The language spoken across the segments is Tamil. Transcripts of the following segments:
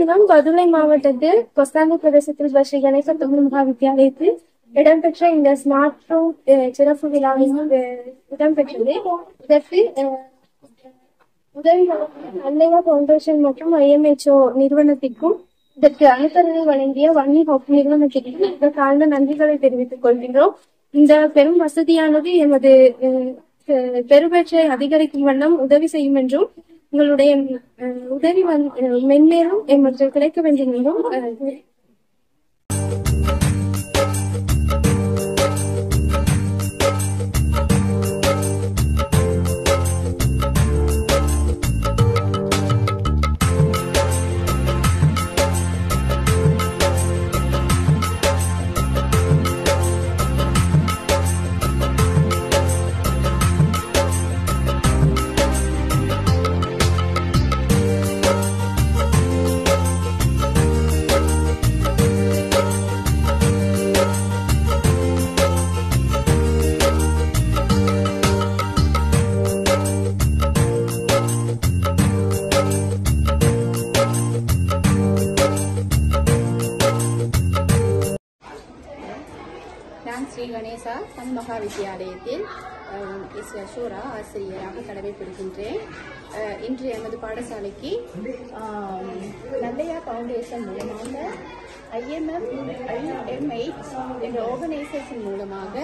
தினம் பதுளை மாவட்டத்தில் கொஸ்தாந்தி பிரதேசத்தில் ஸ்ரீ கணேச தமிழ் மகாவித்யாலயத்தில் இடம்பெற்ற இந்த ஸ்மார்ட் ரூம் சிறப்பு விழாவில் இடம்பெற்றது. இதற்கு உதவி அல்லையா பவுண்டேஷன் மற்றும் IMHO நிறுவனத்திற்கும் இதற்கு அனுசரணை வழங்கிய வன்னி ஹோப் நிறுவனத்திற்கும் இதற்கு ஆழ்ந்த நன்றிகளை தெரிவித்துக் கொள்கின்றோம். இந்த பெரும் வசதியானது எமது பெருபேற்றை அதிகரிக்கும் வண்ணம் உதவி செய்யும் என்றும் உங்களுடைய உதவி மென்மேலும் எமக்கு கிடைக்க வேண்டும் என்றும் ஸ்ரீ கணேசா தமிழ் மகாவித்யாலயத்தில் யசோரா ஆசிரியராக கடமை புரிகின்றேன். இன்று எமது பாடசாலைக்கு நல்லையா பவுண்டேஷன் மூலமாக IMH என்ற ஆர்கனைசேஷன் மூலமாக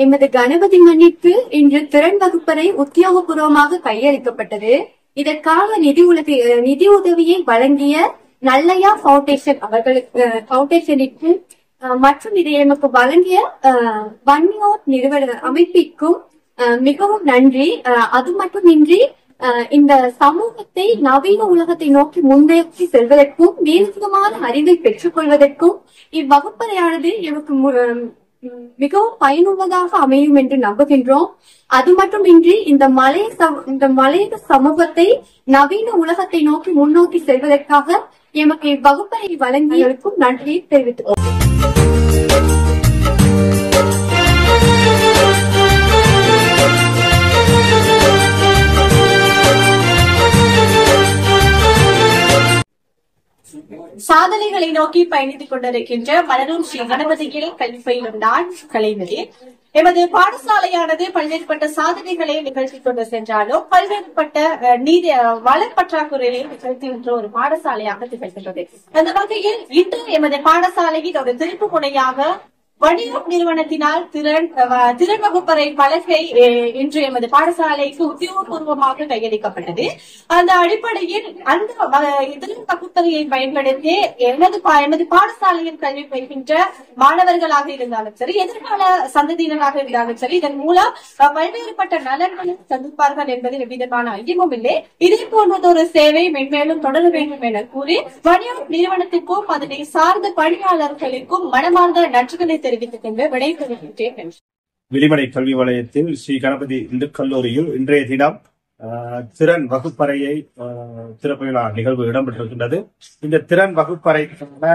எமது கணபதி மண்ணிற்கு இன்று திறன் வகுப்பறை உத்தியோகபூர்வமாக கையளிக்கப்பட்டது. இதற்காக நிதி உதவியை வழங்கிய நல்லையா பவுண்டேஷன் பவுண்டேஷனுக்கு மற்றும் இதை எமக்கு வழங்கிய வன்னியோர் நிறுவன அமைப்பிற்கும் மிகவும் நன்றி. அது மட்டுமின்றி இந்த சமூகத்தை நவீன உலகத்தை நோக்கி முன்னேற்றி செல்வதற்கும் வேறுவிதமான அறிவை பெற்றுக் கொள்வதற்கும் இவ்வகுப்பறையானது எமக்கு மிகவும் பயனுள்ளதாக அமையும் என்று நம்புகின்றோம். அது மட்டுமின்றி இந்த மலைய சமூகத்தை நவீன உலகத்தை நோக்கி முன்னோக்கி செல்வதற்காக எமக்கு இவ்வகுப்பறை வழங்கியவருக்கும் நன்றியை தெரிவித்துக் சாதனைகளை நோக்கி பயணித்துக் கொண்டிருக்கின்ற மலரும் ஸ்ரீ கணபதியில் கல்வி பயிலும் நான் கலைஞரே. எமது பாடசாலையானது பல்வேறுபட்ட சாதனைகளை நிகழ்த்தி கொண்டு சென்றாலும் பல்வேறுபட்ட வள பற்றாக்குறையை நிகழ்த்துகின்ற ஒரு பாடசாலையாக திகழ்கின்றது. அந்த வகையில் இன்று எமது பாடசாலையின் ஒரு திருப்பு முனையாக வணிகம் நிறுவனத்தினால் திறன் வகுப்பறை பலகை இன்று எமது பாடசாலைக்கு உத்தியோகபூர்வமாக கையளிக்கப்பட்டது. அந்த அடிப்படையில் அந்த திறன் வகுப்பறையை பயன்படுத்தி எமது பாடசாலையில் கல்வி பயில்கின்ற மாணவர்களாக இருந்தாலும் சரி, எதிர்கால சந்ததியினராக இருந்தாலும் சரி, இதன் மூலம் பல்வேறுபட்ட நலன்களும் சந்திப்பார்கள் என்பதில் எவ்விதமான ஐயமும் இல்லை. இதே போன்றதொரு சேவை மென்மேலும் தொடர வேண்டும் என கூறி வணிகம் நிறுவனத்திற்கும் அதனை சார்ந்த பணியாளர்களுக்கும் மனமார்ந்த நன்றிகளை தெரிவித்துக் கொண்டு விடைபெறுகின்றேன். விளிமடை கல்வி வலயத்தில் ஸ்ரீ கணபதி இந்து கல்லூரியில் இன்றைய தினம் திறன் வகுப்பறையை திறப்பு விழா நிகழ்வு இடம்பெற்றிருக்கின்றது. இந்த திறன் வகுப்பறைக்கான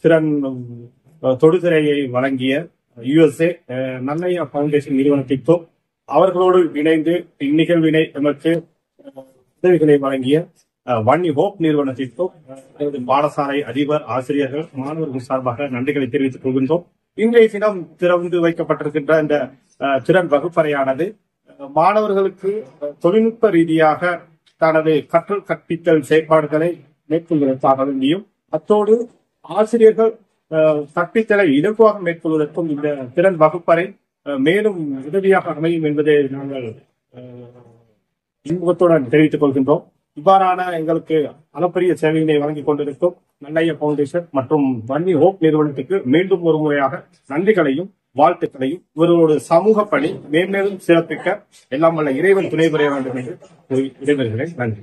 திறன் தொடுதிரையை வழங்கிய USA நல்லையா பவுண்டேஷன் நிறுவனத்திற்கும் அவர்களோடு இணைந்து இந்நிகழ்வினை எமக்கு உதவிகளை வழங்கிய வன்னி ஹோப் நிறுவனத்திற்கும் பாடசாலை அதிபர், ஆசிரியர்கள், மாணவர்கள் சார்பாக நன்றிகளை தெரிவித்துக் கொள்கின்றோம். இன்றைய தினம் திறந்து வைக்கப்பட்டிருக்கின்ற இந்த திறன் வகுப்பறையானது மாணவர்களுக்கு தொழில்நுட்ப ரீதியாக தனது கற்றல் கற்பித்தல் செயற்பாடுகளை மேற்கொள்வதற்காக வேண்டியும், அத்தோடு ஆசிரியர்கள் கற்பித்தலை இலகுவாக மேற்கொள்வதற்கும் இந்த திறன் வகுப்பறை மேலும் உதவியாக அமையும் என்பதை நாங்கள் இன்பத்துடன் தெரிவித்துக் கொள்கின்றோம். இவ்வாறான எங்களுக்கு அளப்பரிய சேவையினை வழங்கிக் கொண்டிருக்கும் நல்லையா பவுண்டேஷன் மற்றும் வன்னி ஹோப் நிறுவனத்துக்கு மீண்டும் ஒரு முறையாக நன்றிகளையும் வாழ்த்துக்களையும் இவர்களோட சமூக பணி மேன்மேலும் சிறப்பிக்க எல்லாம் வல்ல இறைவன் துணை புரிய வேண்டும் என்று விடைபெறுகிறேன். நன்றி.